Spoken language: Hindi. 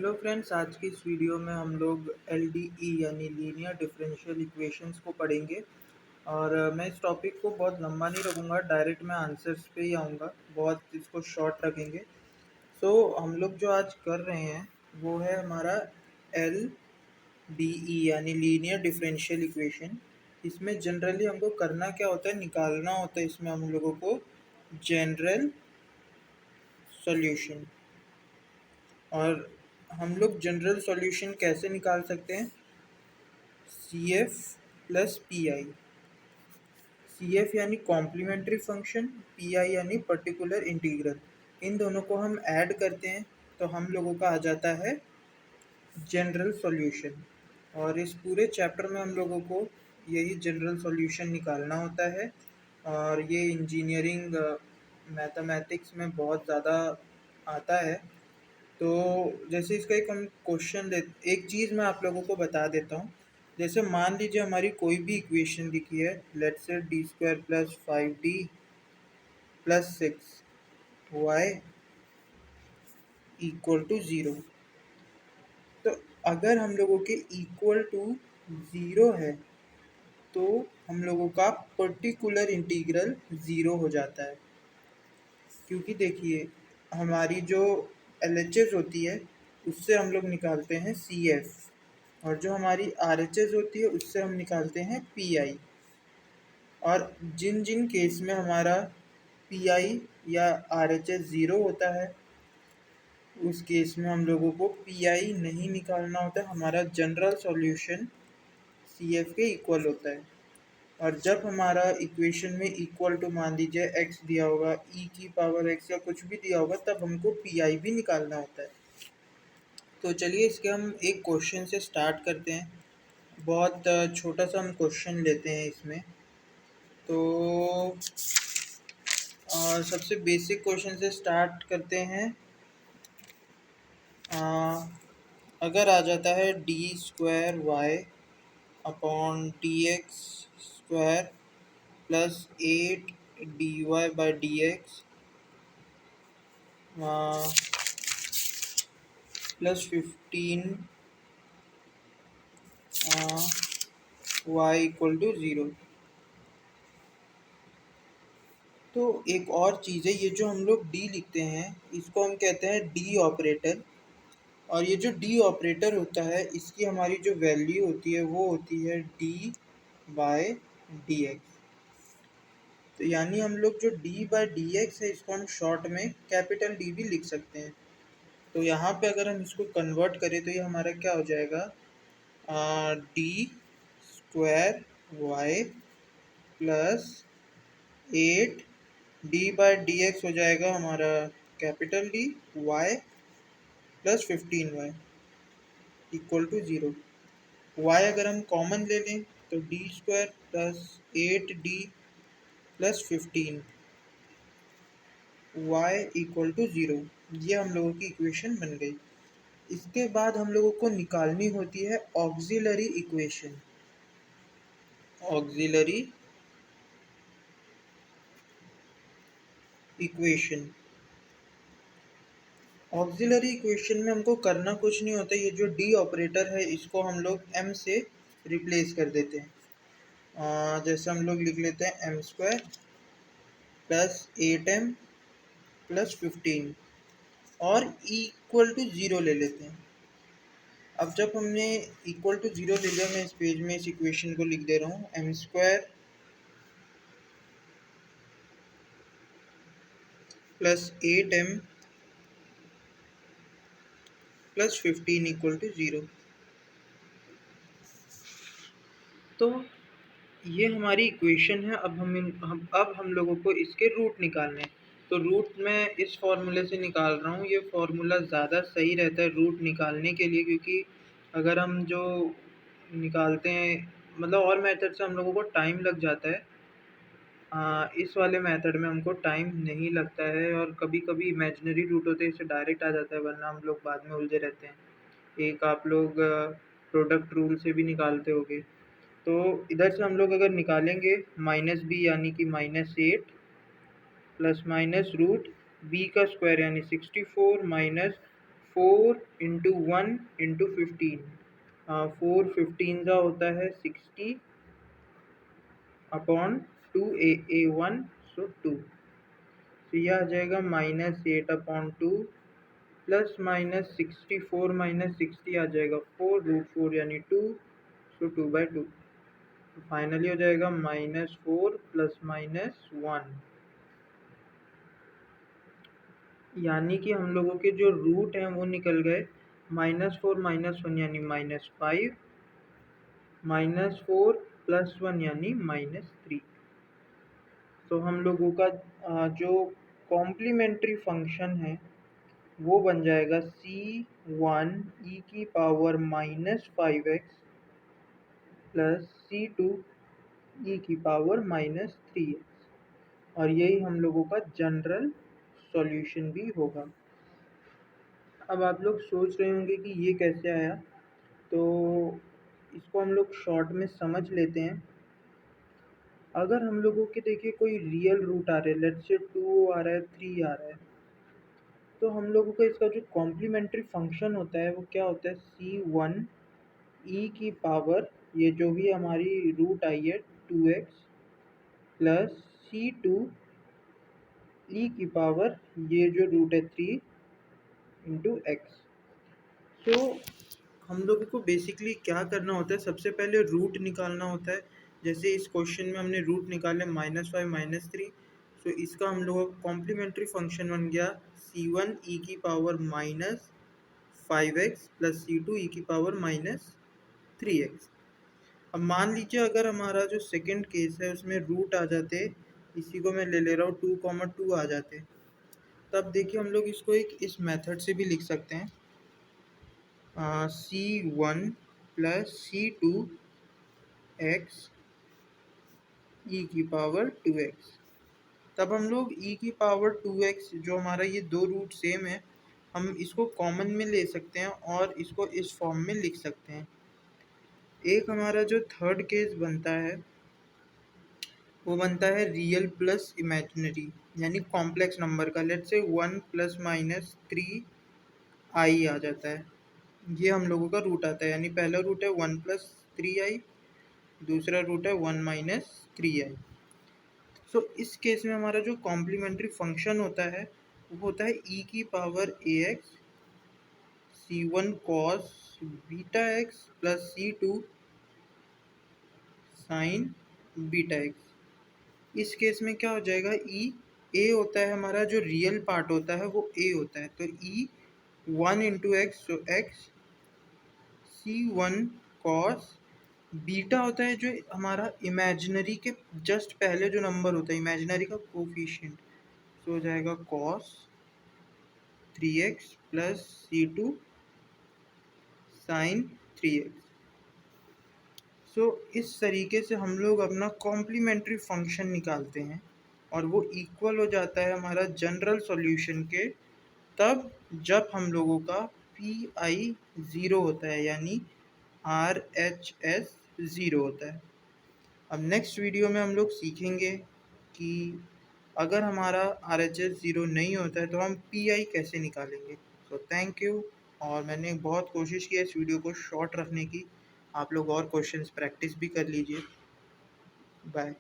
हेलो फ्रेंड्स, आज की इस वीडियो में हम लोग एलडीई यानी लीनियर डिफरेंशियल इक्वेशंस को पढ़ेंगे। और मैं इस टॉपिक को बहुत लंबा नहीं रखूँगा, डायरेक्ट मैं आंसर्स पे ही आऊँगा, बहुत इसको शॉर्ट रखेंगे। सो हम लोग जो आज कर रहे हैं वो है हमारा एल डी ई यानी लीनियर डिफरेंशियल इक्वेशन। इसमें जनरली हमको करना क्या होता है, निकालना होता है इसमें हम लोगों को जनरल सॉल्यूशन। और हम लोग जनरल सॉल्यूशन कैसे निकाल सकते हैं? C F plus P I. C F यानी कॉम्प्लीमेंट्री फंक्शन, पी आई यानी पर्टिकुलर इंटीग्रल। इन दोनों को हम ऐड करते हैं तो हम लोगों का आ जाता है जनरल सॉल्यूशन। और इस पूरे चैप्टर में हम लोगों को यही जनरल सॉल्यूशन निकालना होता है। और ये इंजीनियरिंग मैथमेटिक्स में बहुत ज़्यादा आता है। तो जैसे इसका एक हम क्वेश्चन ले, एक चीज़ मैं आप लोगों को बता देता हूँ। जैसे मान लीजिए हमारी कोई भी इक्वेशन लिखी है, let's say D square plus 5d plus 6y equal to 0। तो अगर हम लोगों के इक्वल टू 0 है तो हम लोगों का पर्टिकुलर इंटीग्रल 0 हो जाता है। क्योंकि देखिए, हमारी जो एल एच एस होती है उससे हम लोग निकालते हैं सी एफ, और जो हमारी आर एच एस होती है उससे हम निकालते हैं पी आई। और जिन जिन केस में हमारा पी आई या आर एच एस ज़ीरो होता है उस केस में हम लोगों को पी आई नहीं निकालना होता है, हमारा जनरल सॉल्यूशन सी एफ के इक्वल होता है। और जब हमारा इक्वेशन में इक्वल टू मान लीजिए एक्स दिया होगा, ई की पावर एक्स या कुछ भी दिया होगा, तब हमको पी आई भी निकालना होता है। तो चलिए इसके हम एक क्वेश्चन से स्टार्ट करते हैं। बहुत छोटा सा हम क्वेश्चन लेते हैं इसमें। तो सबसे बेसिक क्वेश्चन से स्टार्ट करते हैं। अगर आ जाता है D square y upon D x square plus 8 dy/dx plus 15 y equal to 0। तो एक और चीज़ है, ये जो हम लोग डी लिखते हैं इसको हम कहते हैं डी ऑपरेटर। और ये जो डी ऑपरेटर होता है इसकी हमारी जो वैल्यू होती है वो होती है डी बाय डी एक्स। तो यानी हम लोग जो डी बाय डी एक्स है इसको हम शॉर्ट में कैपिटल डी भी लिख सकते हैं। तो यहाँ पे अगर हम इसको कन्वर्ट करें तो ये हमारा क्या हो जाएगा, डी स्क्वायर वाई प्लस 8 डी/dx हो जाएगा हमारा capital D, y plus 15y equal to 0। Y अगर हम कॉमन ले लें तो D square plus 8d plus 15 y equal to 0। ये हम लोगों की इक्वेशन बन गई। इसके बाद हम लोगों को निकालनी होती है auxiliary equation. Auxiliary equation auxiliary equation में हमको करना कुछ नहीं होता। ये जो डी ऑपरेटर है इसको हम लोग एम से रिप्लेस कर देते हैं। जैसे हम लोग लिख लेते हैं M square plus 8m plus 15 और इक्वल टू 0 ले लेते हैं। अब जब हमने इक्वल टू 0 ले लिया, मैं इस पेज में इस इक्वेशन को लिख दे रहा हूँ, M square plus 8m plus 15 equal to 0। तो ये हमारी इक्वेशन है। अब हम लोगों को इसके रूट निकालने हैं। तो रूट मैं इस फॉर्मूले से निकाल रहा हूँ। ये फॉर्मूला ज़्यादा सही रहता है रूट निकालने के लिए, क्योंकि अगर हम जो निकालते हैं मतलब और मेथड से हम लोगों को टाइम लग जाता है। इस वाले मेथड में हमको टाइम नहीं लगता है, और कभी कभी इमेजिनरी रूट होते हैं इससे डायरेक्ट आ जाता है, वरना हम लोग बाद में उलझे रहते हैं। एक आप लोग प्रोडक्ट रूल से भी निकालते होगे। तो इधर से हम लोग अगर निकालेंगे -b यानी कि -8 प्लस माइनस रूट b का स्क्वायर यानी 64 माइनस 4 इंटू 1 इंटू 15, 4 15 का होता है 60 अपॉन 2 a1, सो 2, तो यह आ जाएगा -8/2 प्लस -64 -60 आ जाएगा 4√4 यानी 2, सो 2/2, तो फाइनली हो जाएगा -4 प्लस -1, यानी कि हम लोगों के जो रूट हैं वो निकल गए -4 -1 यानी -5, -4 प्लस 1 यानी -3। तो हम लोगों का जो कॉम्प्लीमेंट्री फंक्शन है वो बन जाएगा C1 e की power -5x plus C2 e की पावर -3x, और यही हम लोगों का जनरल सॉल्यूशन भी होगा। अब आप लोग सोच रहे होंगे कि ये कैसे आया, तो इसको हम लोग शॉर्ट में समझ लेते हैं। अगर हम लोगों के देखिए कोई रियल रूट आ रहे हैं, लेट्स से 2 आ रहा है, 3 आ रहा है, तो हम लोगों का इसका जो कॉम्प्लीमेंट्री फंक्शन होता है वो क्या होता है, C1 e की पावर, ये जो भी हमारी रूट आई है 2x प्लस C2 e की पावर, ये जो रूट है 3 इंटू एक्स। तो हम लोगों को बेसिकली क्या करना होता है, सबसे पहले रूट निकालना होता है। जैसे इस क्वेश्चन में हमने रूट निकाले -5 -3, तो इसका हम लोगों का कॉम्प्लीमेंट्री फंक्शन बन गया C1 e की power -5x plus C2 e की पावर -3x। अब मान लीजिए अगर हमारा जो सेकंड केस है उसमें रूट आ जाते, इसी को मैं ले ले रहा हूँ 2, 2 आ जाते, तब देखिए हम लोग इसको एक इस मेथड से भी लिख सकते हैं, C1 plus C2 x e की पावर 2x। तब हम लोग e की पावर 2x, जो हमारा ये दो रूट सेम है, हम इसको कॉमन में ले सकते हैं और इसको इस फॉर्म में लिख सकते हैं। एक हमारा जो थर्ड केस बनता है वो बनता है रियल प्लस इमेजिनरी, यानी कॉम्प्लेक्स नंबर का। लेट्स से 1 प्लस -3 आई आ जाता है, ये हम लोगों का रूट आता है, यानी पहला रूट है 1 प्लस 3i, दूसरा रूट है 1 -3i। सो इस केस में हमारा जो कॉम्प्लीमेंट्री फंक्शन होता है वो होता है e की power ax C1 cos beta x plus C2 sign beta x। इस केस में क्या हो जाएगा, ए होता है हमारा, जो रियल पार्ट होता है वो ए होता है, तो 1 इंटू एक्स, तो एक्स C1 cos बीटा होता है जो हमारा इमेजिनरी के जस्ट पहले जो नंबर होता है, इमेजिनरी का कोफिशिएंट, तो हो जाएगा cos 3x plus C2 sign 3x। सो इस तरीके से हम लोग अपना कॉम्प्लीमेंट्री फंक्शन निकालते हैं और वो इक्वल हो जाता है हमारा जनरल सॉल्यूशन के, तब जब हम लोगों का PI 0 होता है, यानी RHS 0 होता है। अब नेक्स्ट वीडियो में हम लोग सीखेंगे कि अगर हमारा RHS 0 नहीं होता है तो हम PI कैसे निकालेंगे। सो थैंक यू, और मैंने बहुत कोशिश की है इस वीडियो को शॉर्ट रखने की। आप लोग और क्वेश्चंस प्रैक्टिस भी कर लीजिए। बाय।